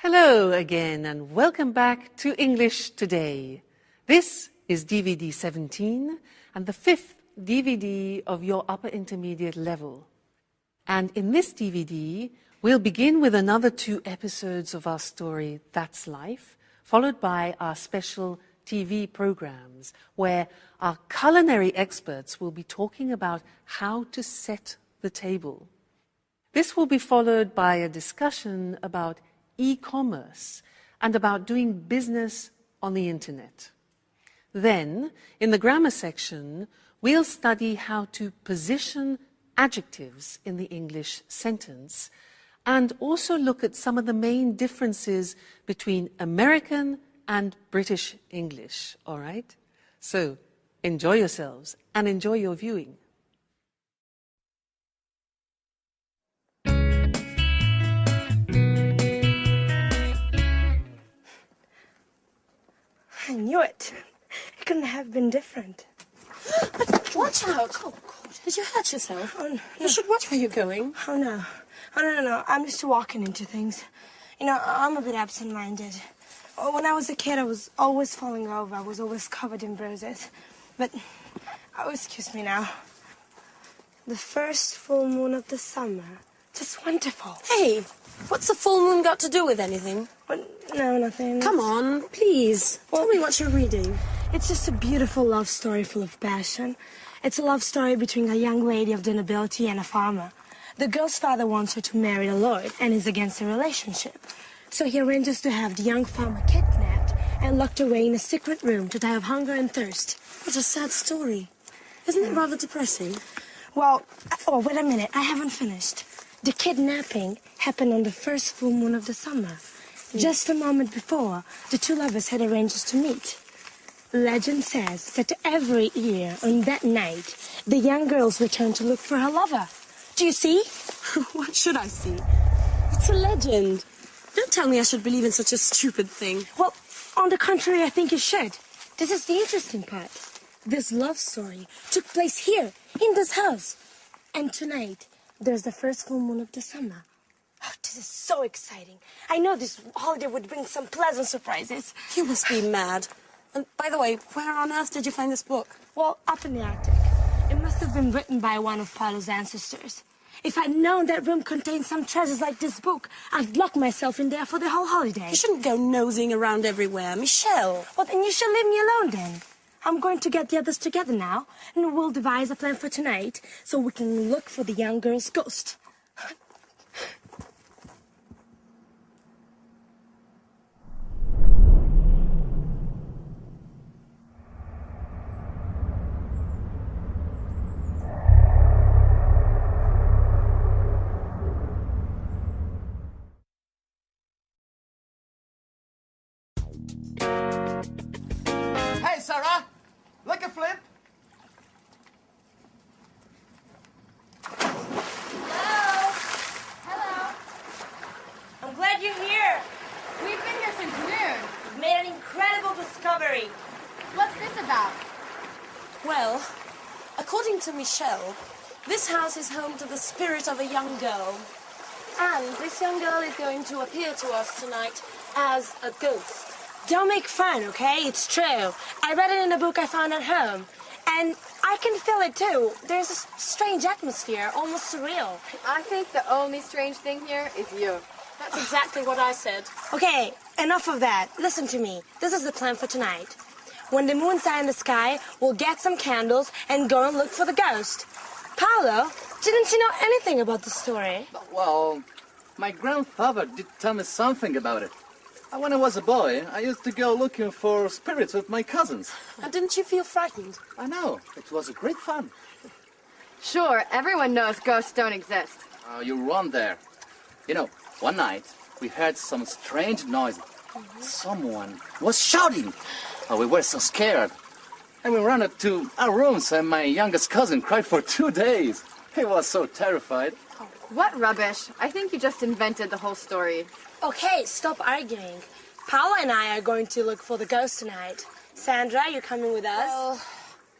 Hello again and welcome back to English Today. This is DVD 17 and the fifth DVD of your upper intermediate level. And in this DVD, we'll begin with another 2 episodes of our story, That's Life, followed by our special TV programs, where our culinary experts will be talking about how to set the table. This will be followed by a discussion about e-commerce and about doing business on the internet. Then, in the grammar section, we'll study how to position adjectives in the English sentence and also look at some of the main differences between American and British English, all right? So, enjoy yourselves and enjoy your viewing. I knew it. It couldn't have been different. Watch out! Oh, God. Did you hurt yourself? Oh, no. You should watch where you're going. Oh, no. Oh, no. I'm used to walking into things. You know, I'm a bit absent-minded. When I was a kid, I was always falling over. I was always covered in bruises. But, oh, excuse me now. The first full moon of the summer. Just wonderful. Hey, what's the full moon got to do with anything? But, no, nothing. Come on, please. Tell me what you're reading. It's just a beautiful love story full of passion. It's a love story between a young lady of the nobility and a farmer. The girl's father wants her to marry a lord and is against the relationship. So he arranges to have the young farmer kidnapped and locked away in a secret room to die of hunger and thirst. What a sad story. Isn't it rather depressing? Well, oh, wait a minute. I haven't finished. The kidnapping happened on the first full moon of the summer. Just a moment before, the 2 lovers had arranged to meet. Legend says that every year on that night, the young girls return to look for her lover. Do you see? What should I see? It's a legend. Don't tell me I should believe in such a stupid thing. Well, on the contrary, I think you should. This is the interesting part. This love story took place here, in this house. And tonight, there's the first full moon of the summer. Oh, this is so exciting. I know this holiday would bring some pleasant surprises. You must be mad. And by the way, where on earth did you find this book? Well, up in the Arctic. It must have been written by one of Paolo's ancestors. If I'd known that room contained some treasures like this book, I'd lock myself in there for the whole holiday. You shouldn't go nosing around everywhere, Michelle. Well, then you should leave me alone then. I'm going to get the others together now, and we'll devise a plan for tonight so we can look for the young girl's ghost. Hey, Sarah! Like a flip? Hello. I'm glad you're here. We've been here since noon. We've made an incredible discovery. What's this about? Well, according to Michelle, this house is home to the spirit of a young girl. And this young girl is going to appear to us tonight as a ghost. Don't make fun, okay? It's true. I read it in a book I found at home. And I can feel it, too. There's a strange atmosphere, almost surreal. I think the only strange thing here is you. That's exactly what I said. Okay, enough of that. Listen to me. This is the plan for tonight. When the moon's high in the sky, we'll get some candles and go and look for the ghost. Paolo, didn't you know anything about the story? Well, my grandfather did tell me something about it. When I was a boy, I used to go looking for spirits with my cousins. And didn't you feel frightened? I know, it was a great fun. Sure, everyone knows ghosts don't exist. Oh, you're wrong there. You know, one night, we heard some strange noise. Someone was shouting. Oh, we were so scared. And we ran up to our rooms, and my youngest cousin cried for 2 days. He was so terrified. What rubbish. I think you just invented the whole story. Okay, stop arguing. Paolo and I are going to look for the ghost tonight. Sandra, you coming with us? Well,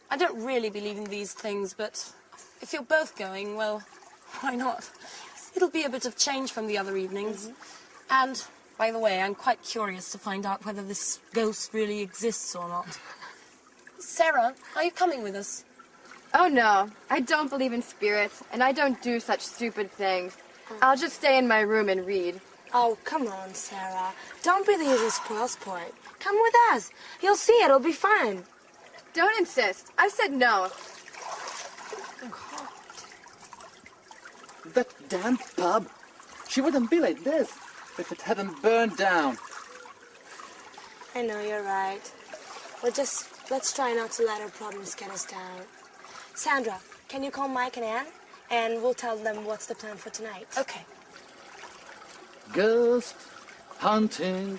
I don't really believe in these things, but if you're both going, well, why not? It'll be a bit of change from the other evenings. And By the way, I'm quite curious to find out whether this ghost really exists or not. Sarah, are you coming with us? Oh no, I don't believe in spirits, and I don't do such stupid things. I'll just stay in my room and read. Oh, come on, Sarah. Don't be the usual spoil sport. Come with us. You'll see it'll be fun. Don't insist. I said no. That damn pub. She wouldn't be like this if it hadn't burned down. I know, you're right. Let's try not to let our problems get us down. Sandra, can you call Mike and Anne? And we'll tell them what's the plan for tonight. Okay. Ghost hunting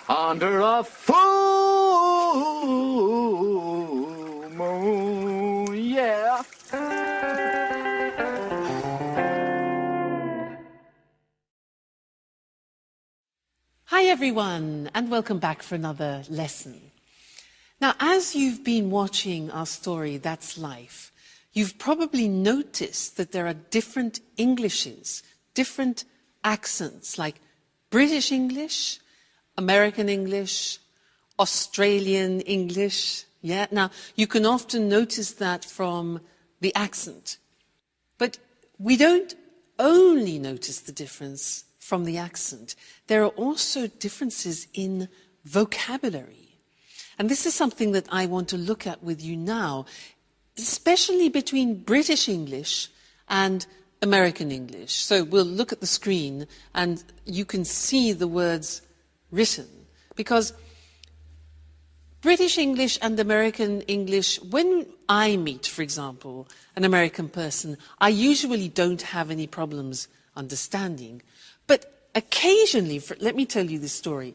under a full moon, yeah. Hi everyone, and welcome back for another lesson. Now, as you've been watching our story, That's Life, you've probably noticed that there are different Englishes, different accents, like British English, American English, Australian English. Yeah, now you can often notice that from the accent. But we don't only notice the difference from the accent. There are also differences in vocabulary. And this is something that I want to look at with you now, especially between British English and American English. So we'll look at the screen and you can see the words written. Because British English and American English, when I meet, for example, an American person, I usually don't have any problems understanding. But occasionally, let me tell you this story.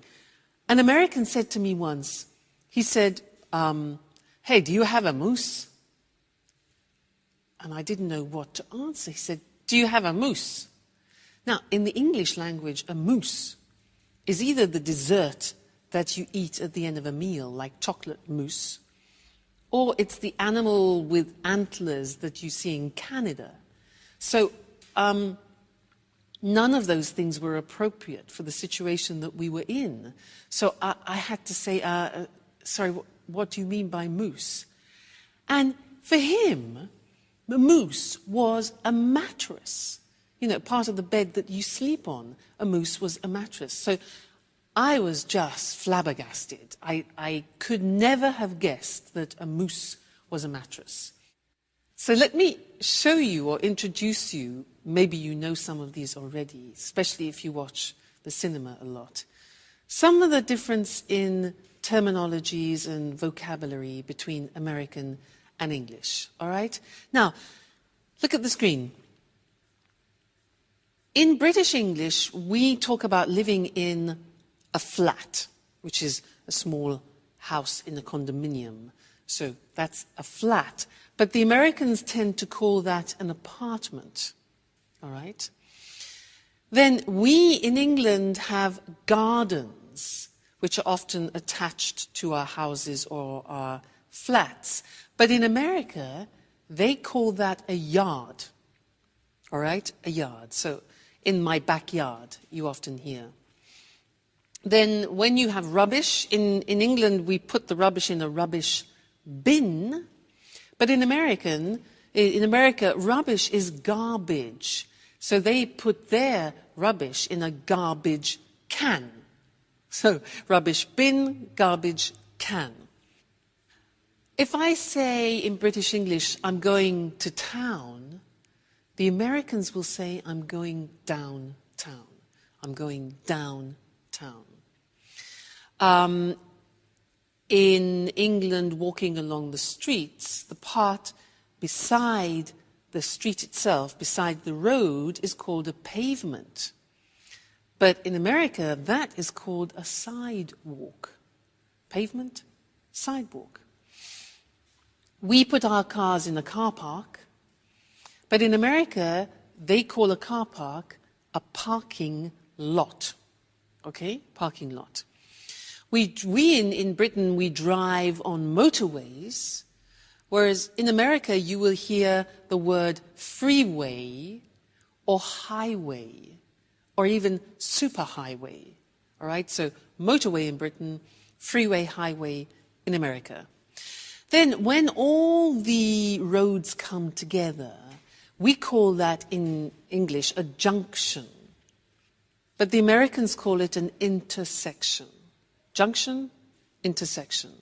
An American said to me once, he said, hey, do you have a moose? And I didn't know what to answer. He said, do you have a moose? Now, in the English language, a moose is either the dessert that you eat at the end of a meal, like chocolate mousse, or it's the animal with antlers that you see in Canada. So none of those things were appropriate for the situation that we were in. So I had to say, sorry, what do you mean by moose? And for him, the moose was a mattress. You know, part of the bed that you sleep on, a moose was a mattress. So I was just flabbergasted. I could never have guessed that a moose was a mattress. So let me show you or introduce you, maybe you know some of these already, especially if you watch the cinema a lot. Some of the difference in terminologies and vocabulary between American and English, all right? Now, look at the screen. In British English, we talk about living in a flat, which is a small house in a condominium. So that's a flat. But the Americans tend to call that an apartment, all right? Then we in England have gardens, which are often attached to our houses or our flats. But in America, they call that a yard, all right? A yard. So in my backyard, you often hear. Then when you have rubbish, in England, we put the rubbish in a rubbish bin. But in America, rubbish is garbage. So they put their rubbish in a garbage can. So rubbish bin, garbage can. If I say in British English, I'm going to town, the Americans will say, I'm going downtown. I'm going downtown. In England, walking along the streets, the part beside the street itself, beside the road, is called a pavement. But in America, that is called a sidewalk. Pavement, sidewalk. We put our cars in a car park, but in America, they call a car park a parking lot. Okay? Parking lot. We in Britain, we drive on motorways, whereas in America, you will hear the word freeway or highway or even superhighway. All right, so motorway in Britain, freeway, highway in America. Then when all the roads come together, we call that in English a junction. But the Americans call it an intersection. Junction, intersection.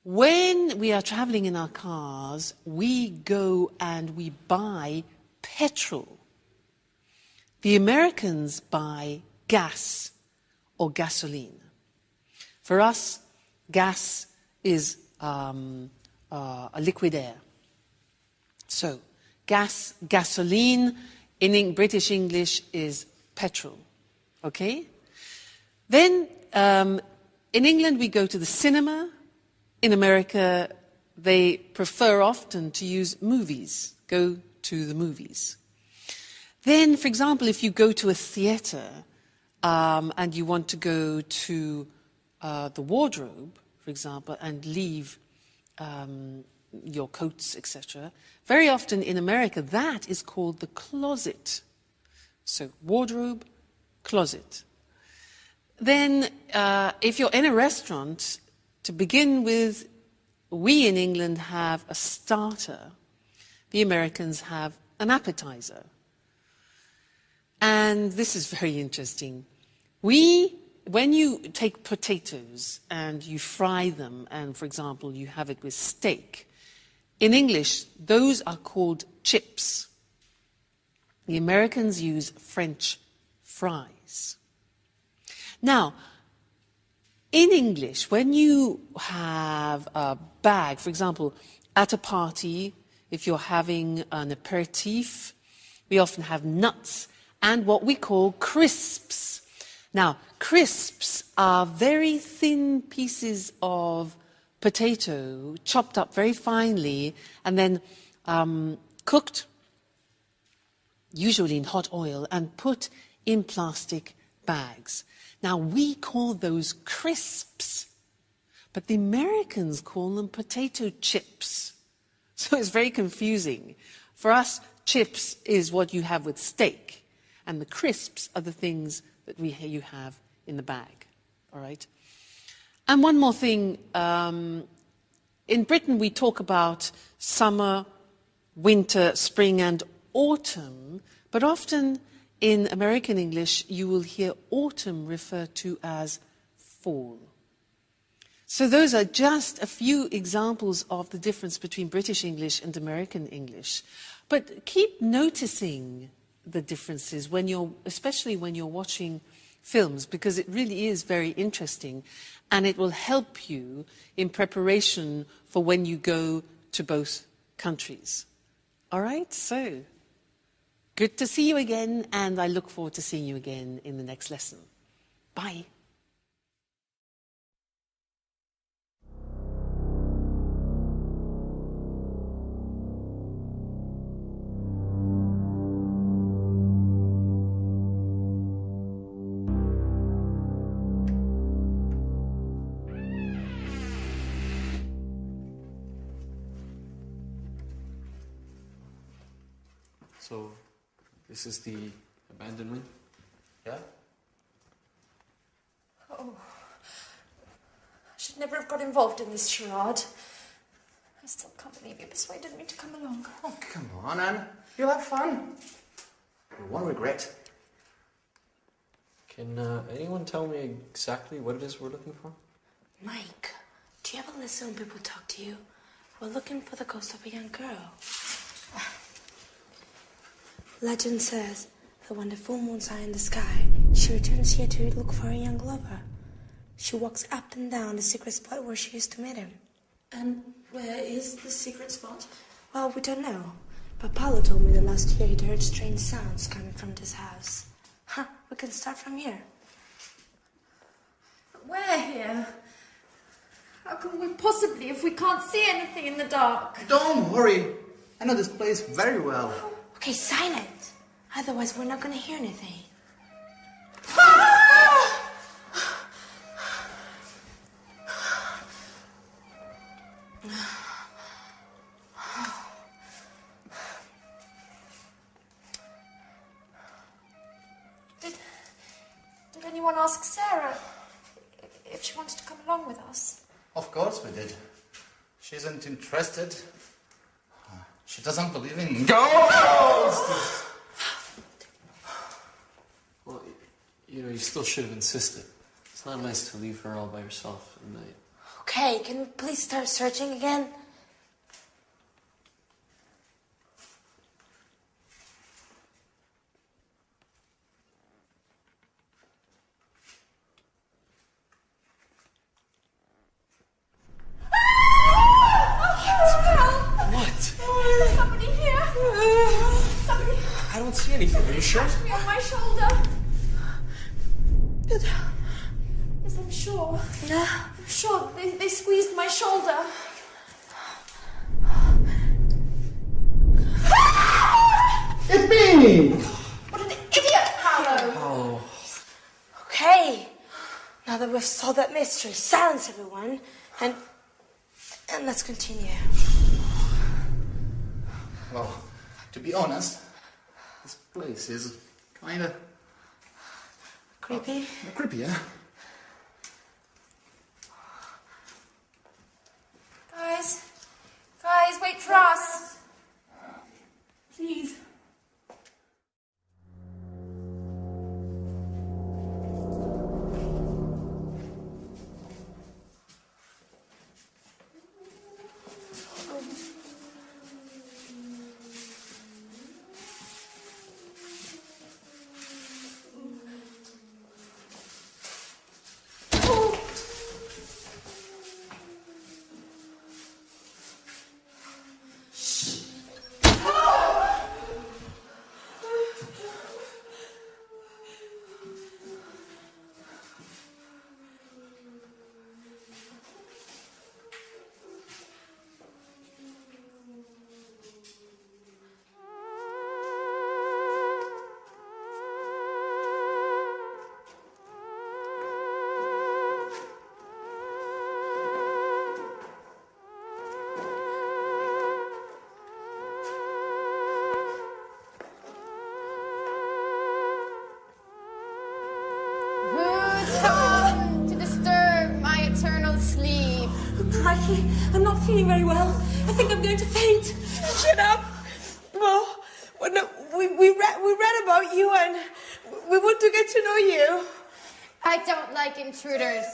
When we are traveling in our cars, we go and we buy petrol. The Americans buy gas or gasoline. For us, gas is a liquid air. So, gas, gasoline, in British English is petrol. Okay? Then, in England, we go to the cinema. In America, they prefer often to use movies, go to the movies. Then, for example, if you go to a theatre and you want to go to the wardrobe, for example, and leave your coats, etc., very often in America, that is called the closet. So, wardrobe, closet. Then, if you're in a restaurant, to begin with, we in England have a starter. The Americans have an appetizer. And this is very interesting. When you take potatoes and you fry them, and for example, you have it with steak, in English, those are called chips. The Americans use French fries. Now, in English, when you have a bag, for example, at a party, if you're having an aperitif, we often have nuts and what we call crisps. Now, crisps are very thin pieces of potato, chopped up very finely, and then cooked, usually in hot oil, and put in plastic bags. Now, we call those crisps, but the Americans call them potato chips. So it's very confusing. For us, chips is what you have with steak, and the crisps are the things that you have in the bag, all right? And one more thing. In Britain, we talk about summer, winter, spring, and autumn, but often in American English, you will hear autumn referred to as fall. So those are just a few examples of the difference between British English and American English. But keep noticing the differences especially when you're watching films, because it really is very interesting, and it will help you in preparation for when you go to both countries. All right, so good to see you again, and I look forward to seeing you again in the next lesson. Bye. So, this is the abandonment? Yeah? Oh, I should never have got involved in this charade. I still can't believe you persuaded me to come along. Oh, come on, Anne. You'll have fun. You won't regret. Can anyone tell me exactly what it is we're looking for? Mike, do you ever listen when people talk to you? We're looking for the ghost of a young girl. Legend says that when the full moon's high in the sky, she returns here to look for a young lover. She walks up and down the secret spot where she used to meet him. And where is the secret spot? Well, we don't know. But Paolo told me that last year he'd heard strange sounds coming from this house. We can start from here. Where here? How can we possibly if we can't see anything in the dark? Don't worry. I know this place very well. Okay, silent. Otherwise, we're not going to hear anything. Did anyone ask Sarah if she wanted to come along with us? Of course we did. She isn't interested. She doesn't believe in ghosts! Well, you still should have insisted. It's not nice to leave her all by herself at night. Okay, can we please start searching again? Is somebody here? Somebody I don't see anything. Are you sure? touched me on my shoulder. Yes, I'm sure. I'm sure they squeezed my shoulder. It's me! What an idiot, Paolo! Oh. Okay. Now that we've solved that mystery, silence everyone, and let's continue. Well, to be honest, this place is kinda Creepy? creepy, yeah? Guys, wait for us. Please. Crikey, I'm not feeling very well. I think I'm going to faint. Shut up! Oh, well, no, we read about you and we want to get to know you. I don't like intruders.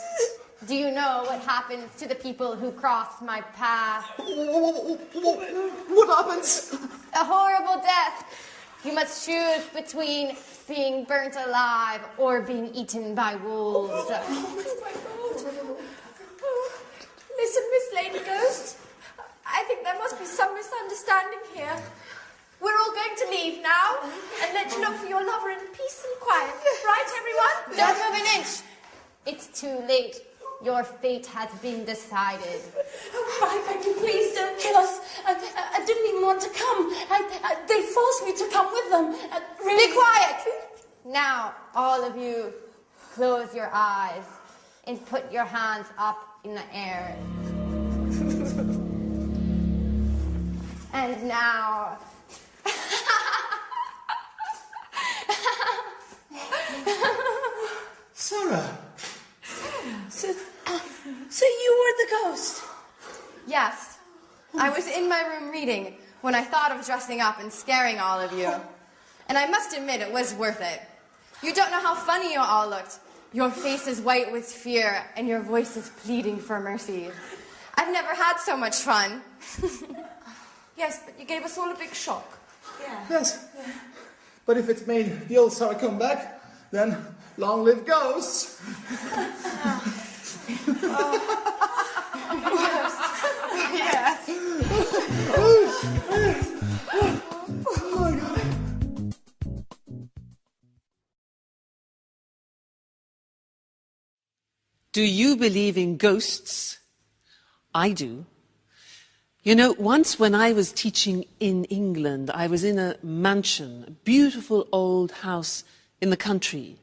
Do you know what happens to the people who cross my path? What happens? A horrible death. You must choose between being burnt alive or being eaten by wolves. Oh my God. Listen, Miss Lady Ghost. I think there must be some misunderstanding here. We're all going to leave now and let you look for your lover in peace and quiet. Right, everyone? Don't move an inch. It's too late. Your fate has been decided. Oh, I beg you, please don't kill us. I didn't even want to come. They forced me to come with them. Really. Be quiet. Now, all of you, close your eyes and put your hands up in the air. And now... Sarah! So you were the ghost? Yes. I was in my room reading when I thought of dressing up and scaring all of you. And I must admit, it was worth it. You don't know how funny you all looked. Your face is white with fear, and your voice is pleading for mercy. I've never had so much fun. Yes, but you gave us all a big shock. Yes. But if it made the old Sarah come back, then long live ghosts! Do you believe in ghosts? I do. You know, once when I was teaching in England, I was in a mansion, a beautiful old house in the country.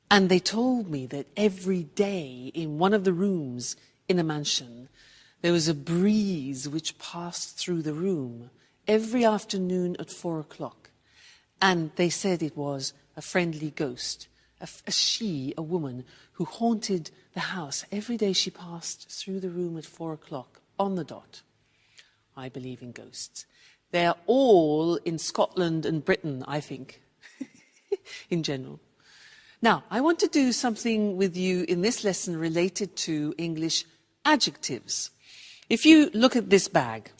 And they told me that every day in one of the rooms in a mansion, there was a breeze which passed through the room every afternoon at 4 o'clock. And they said it was a friendly ghost a woman who haunted the house every day she passed through the room at 4 o'clock on the dot. I believe in ghosts. They're all in Scotland and Britain, I think, in general. Now, I want to do something with you in this lesson related to English adjectives. If you look at this bag,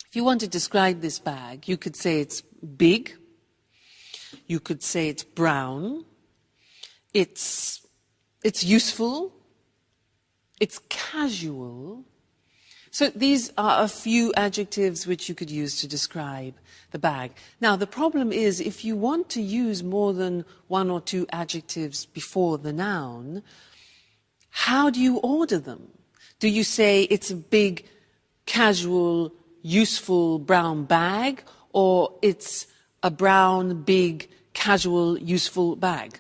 if you want to describe this bag, you could say it's big, you could say it's brown, it's useful, it's casual. So these are a few adjectives which you could use to describe the bag. Now, the problem is if you want to use more than one or two adjectives before the noun, how do you order them? Do you say it's a big, casual, useful brown bag, or it's a brown, big, casual, useful bag?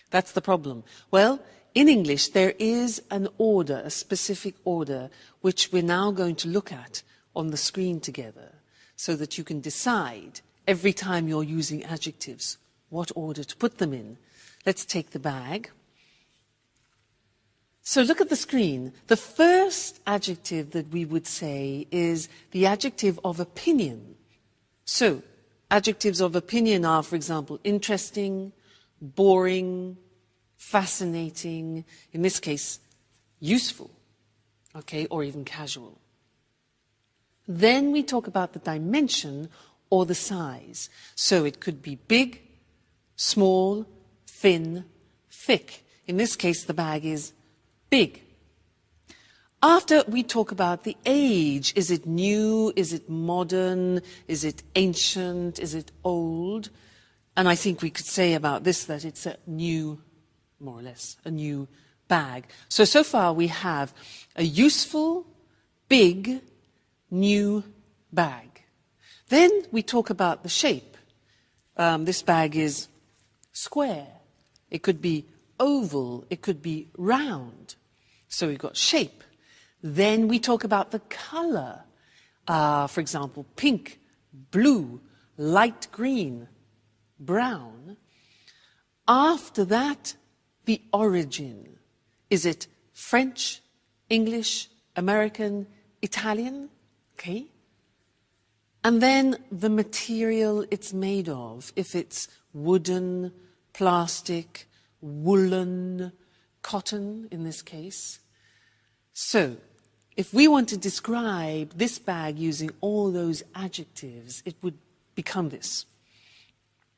That's the problem. Well, in English, there is an order, a specific order, which we're now going to look at on the screen together, so that you can decide every time you're using adjectives what order to put them in. Let's take the bag. So look at the screen. The first adjective that we would say is the adjective of opinion. So, adjectives of opinion are, for example, interesting, boring, fascinating, in this case, useful, okay, or even casual. Then we talk about the dimension or the size. So it could be big, small, thin, thick. In this case, the bag is big. After we talk about the age, is it new, is it modern, is it ancient, is it old? And I think we could say about this that it's a new, more or less, a new bag. So far we have a useful, big, new bag. Then we talk about the shape. This bag is square. It could be oval. It could be round. So we've got shape. Then we talk about the color. For example, pink, blue, light green, brown. After that, the origin. Is it French, English, American, Italian? Okay. And then the material it's made of. If it's wooden, plastic, woolen, cotton in this case. So, if we want to describe this bag using all those adjectives, it would become this.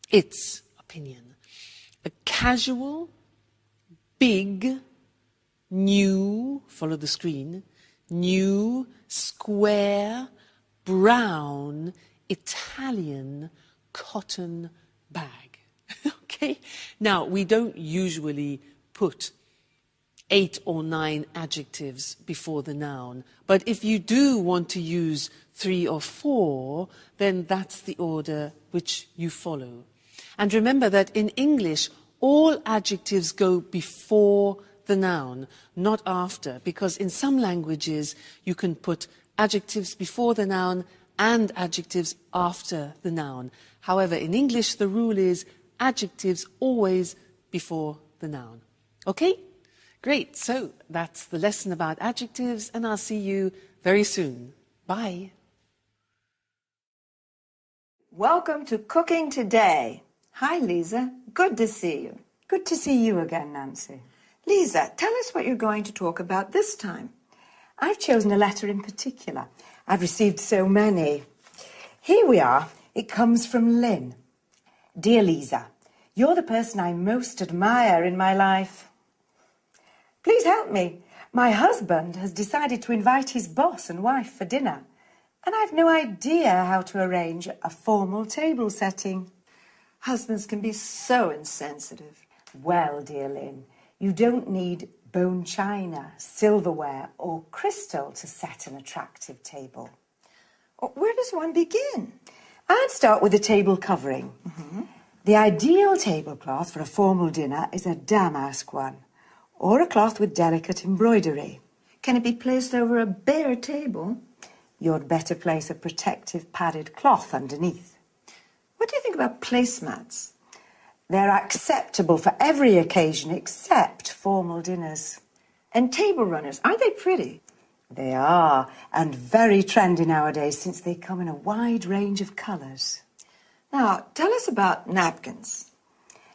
Its opinion. A casual, big, new, follow the screen, new, square, brown, Italian cotton bag. Okay? Now, we don't usually put 8 or 9 adjectives before the noun, but if you do want to use 3 or 4, then that's the order which you follow. And remember that in English, all adjectives go before the noun, not after, because in some languages you can put adjectives before the noun and adjectives after the noun. However, in English, the rule is adjectives always before the noun. Okay? Great. So that's the lesson about adjectives, and I'll see you very soon. Bye. Welcome to Cooking Today. Hi, Lisa. Good to see you. Good to see you again, Nancy. Lisa, tell us what you're going to talk about this time. I've chosen a letter in particular. I've received so many. Here we are. It comes from Lynn. Dear Lisa, you're the person I most admire in my life. Please help me. My husband has decided to invite his boss and wife for dinner, and I've no idea how to arrange a formal table setting. Husbands can be so insensitive. Well, dear Lynn, you don't need bone china, silverware, or crystal to set an attractive table. Where does one begin? I'd start with the table covering. The ideal tablecloth for a formal dinner is a damask one, or a cloth with delicate embroidery. Can it be placed over a bare table? You'd better place a protective padded cloth underneath. What do you think about placemats? They're acceptable for every occasion except formal dinners. And table runners, aren't they pretty? They are, and very trendy nowadays since they come in a wide range of colours. Now, tell us about napkins.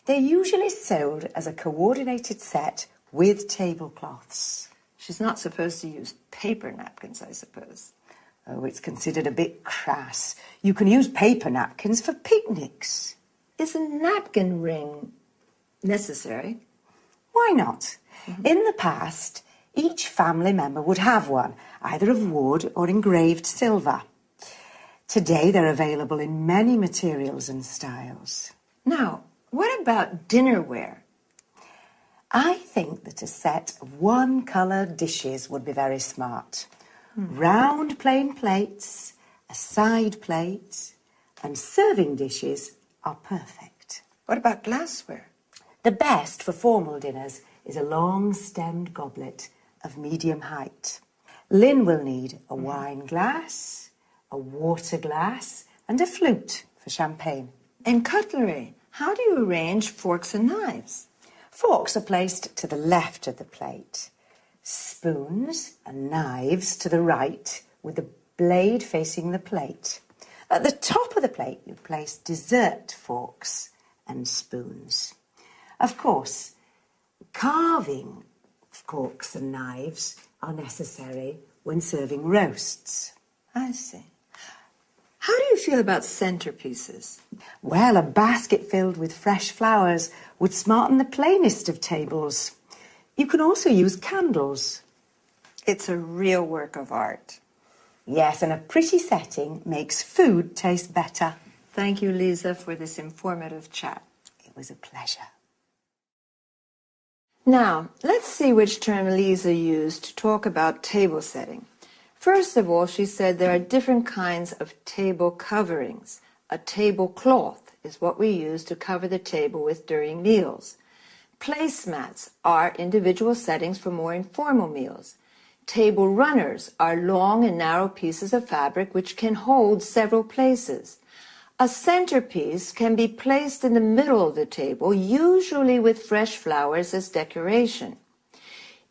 They're usually sold as a coordinated set with tablecloths. She's not supposed to use paper napkins, I suppose. Oh, it's considered a bit crass. You can use paper napkins for picnics. Is a napkin ring necessary? Why not? In the past, each family member would have one, either of wood or engraved silver. Today, they're available in many materials and styles. Now, what about dinnerware? I think that a set of one-coloured dishes would be very smart. Round plain plates, a side plate, and serving dishes are perfect. What about glassware? The best for formal dinners is a long-stemmed goblet of medium height. Lynn will need a wine glass, a water glass, and a flute for champagne. And cutlery. How do you arrange forks and knives? Forks are placed to the left of the plate. Spoons and knives to the right, with the blade facing the plate. At the top of the plate, you place dessert forks and spoons. Of course, carving forks and knives are necessary when serving roasts. I see. How do you feel about centerpieces? Well, a basket filled with fresh flowers would smarten the plainest of tables. You can also use candles. It's a real work of art. Yes, and a pretty setting makes food taste better. Thank you, Lisa, for this informative chat. It was a pleasure. Now, let's see which term Lisa used to talk about table setting. First of all, she said there are different kinds of table coverings. A tablecloth is what we use to cover the table with during meals. Placemats are individual settings for more informal meals. Table runners are long and narrow pieces of fabric which can hold several places. A centerpiece can be placed in the middle of the table, usually with fresh flowers as decoration.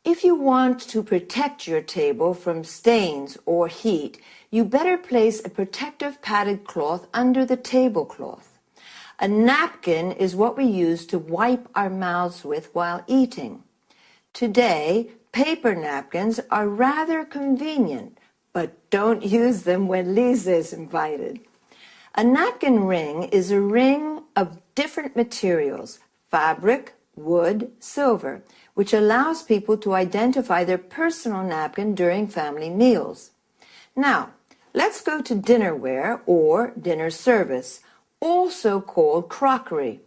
If you want to protect your table from stains or heat, you better place a protective padded cloth under the tablecloth. A napkin is what we use to wipe our mouths with while eating. Today, paper napkins are rather convenient, but don't use them when Lisa is invited. A napkin ring is a ring of different materials, fabric, wood, silver, which allows people to identify their personal napkin during family meals. Now, let's go to dinnerware or dinner service, also called crockery.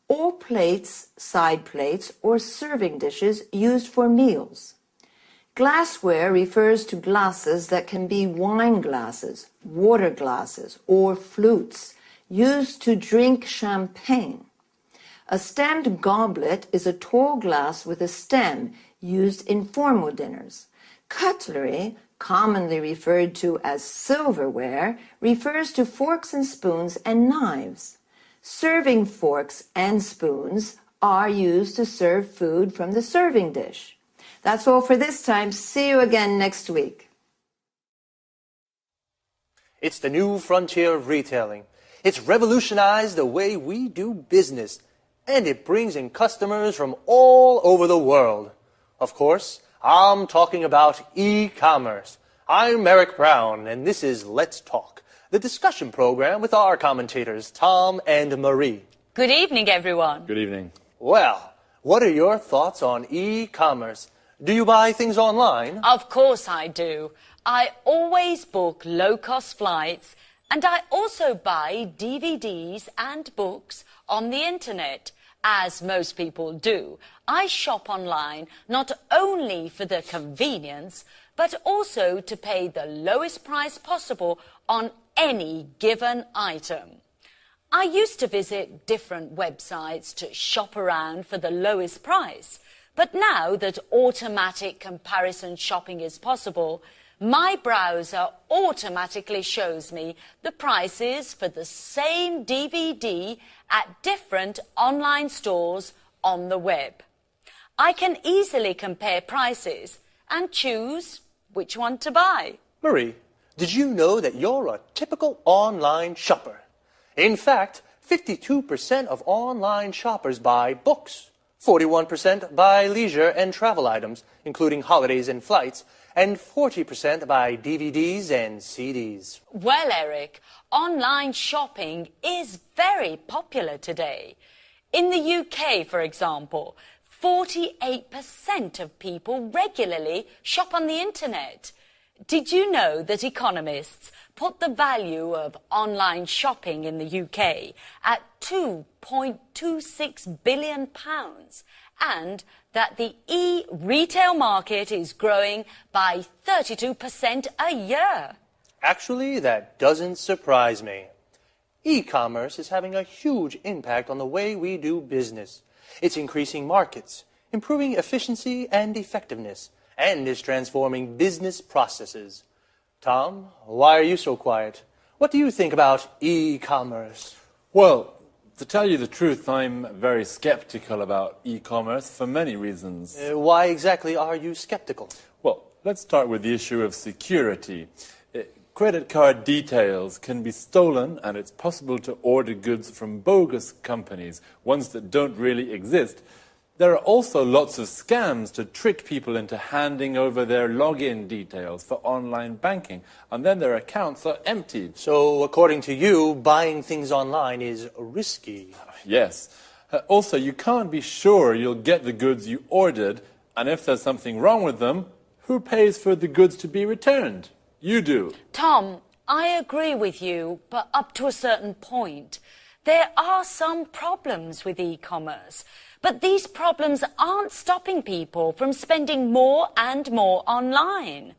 All plates, side plates, or serving dishes used for meals. Glassware refers to glasses that can be wine glasses, water glasses, or flutes, used to drink champagne. A stemmed goblet is a tall glass with a stem used in formal dinners. Cutlery, commonly referred to as silverware, refers to forks and spoons and knives. Serving forks and spoons are used to serve food from the serving dish. That's all for this time. See you again next week. It's the new frontier of retailing. It's revolutionized the way we do business, and it brings in customers from all over the world. Of course, I'm talking about e-commerce. I'm Eric Brown, and this is Let's Talk, the discussion program with our commentators, Tom and Marie. Good evening, everyone. Good evening. Well, what are your thoughts on e-commerce? Do you buy things online? Of course I do. I always book low-cost flights, and I also buy DVDs and books on the internet. As most people do, I shop online not only for the convenience, but also to pay the lowest price possible on any given item. I used to visit different websites to shop around for the lowest price, but now that automatic comparison shopping is possible, my browser automatically shows me the prices for the same DVD at different online stores on the web. I can easily compare prices and choose which one to buy. Marie, did you know that you're a typical online shopper? In fact, 52% of online shoppers buy books, 41% buy leisure and travel items, including holidays and flights, and 40% buy DVDs and CDs. Well, Eric, online shopping is very popular today. In the UK, for example, 48% of people regularly shop on the internet. Did you know that economists put the value of online shopping in the UK at £2.26 billion and that the e-retail market is growing by 32% a year? Actually, that doesn't surprise me. E-commerce is having a huge impact on the way we do business. It's increasing markets, improving efficiency and effectiveness, and is transforming business processes. Tom, why are you so quiet? What do you think about e-commerce? Well, to tell you the truth, I'm very skeptical about e-commerce for many reasons. Why exactly are you skeptical? Well, let's start with the issue of security. Credit card details can be stolen, and it's possible to order goods from bogus companies, ones that don't really exist. There are also lots of scams to trick people into handing over their login details for online banking, and then their accounts are emptied. So, according to you, buying things online is risky. Yes. Also, you can't be sure you'll get the goods you ordered, and if there's something wrong with them, who pays for the goods to be returned? You do. Tom, I agree with you, but up to a certain point. There are some problems with e-commerce, but these problems aren't stopping people from spending more and more online.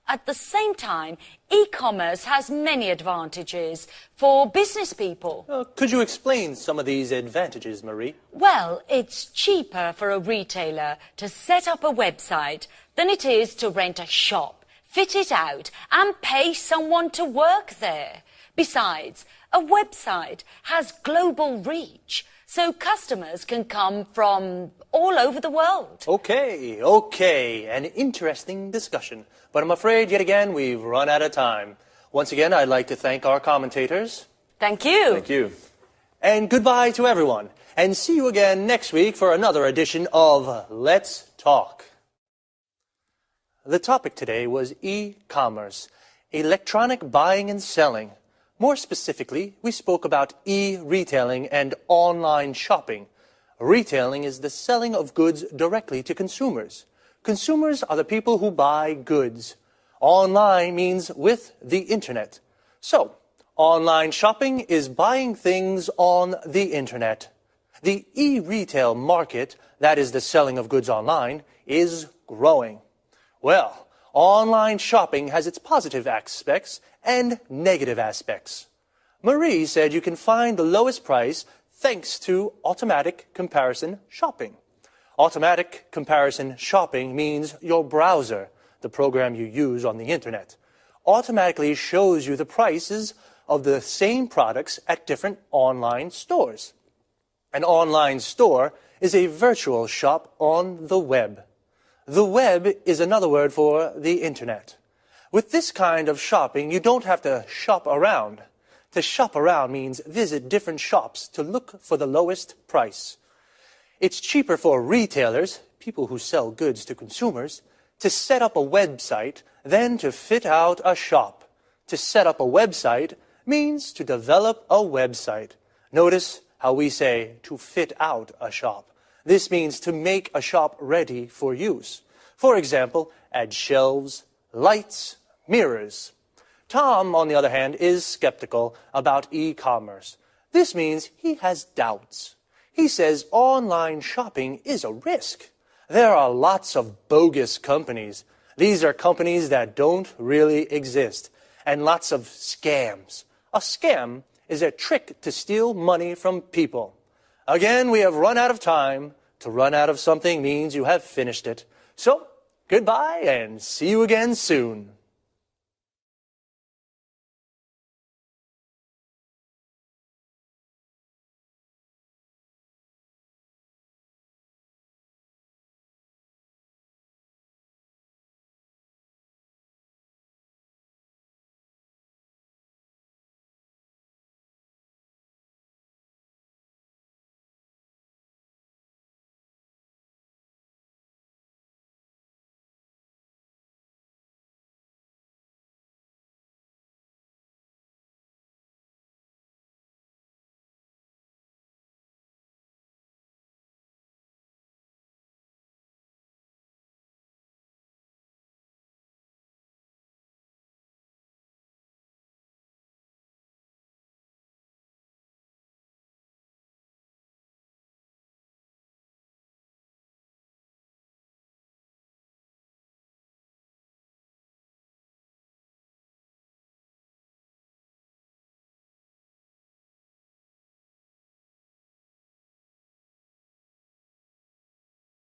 At the same time, e-commerce has many advantages for business people. Could you explain some of these advantages, Marie? Well, it's cheaper for a retailer to set up a website than it is to rent a shop, fit it out, and pay someone to work there. Besides, a website has global reach, so customers can come from all over the world. Okay. An interesting discussion. But I'm afraid, yet again, we've run out of time. Once again, I'd like to thank our commentators. Thank you. Thank you. And goodbye to everyone. And see you again next week for another edition of Let's Talk. The topic today was e-commerce, electronic buying and selling. More specifically, we spoke about e-retailing and online shopping. Retailing is the selling of goods directly to consumers. Consumers are the people who buy goods. Online means with the internet. So, online shopping is buying things on the internet. The e-retail market, that is the selling of goods online, is growing. Well, online shopping has its positive aspects and negative aspects. Marie said you can find the lowest price thanks to automatic comparison shopping. Automatic comparison shopping means your browser, the program you use on the internet, automatically shows you the prices of the same products at different online stores. An online store is a virtual shop on the web. The web is another word for the internet. With this kind of shopping, you don't have to shop around. To shop around means visit different shops to look for the lowest price. It's cheaper for retailers, people who sell goods to consumers, to set up a website than to fit out a shop. To set up a website means to develop a website. Notice how we say to fit out a shop. This means to make a shop ready for use. For example, add shelves, lights, mirrors. Tom, on the other hand, is skeptical about e-commerce. This means he has doubts. He says online shopping is a risk. There are lots of bogus companies. These are companies that don't really exist. And lots of scams. A scam is a trick to steal money from people. Again, we have run out of time. To run out of something means you have finished it. So, goodbye and see you again soon.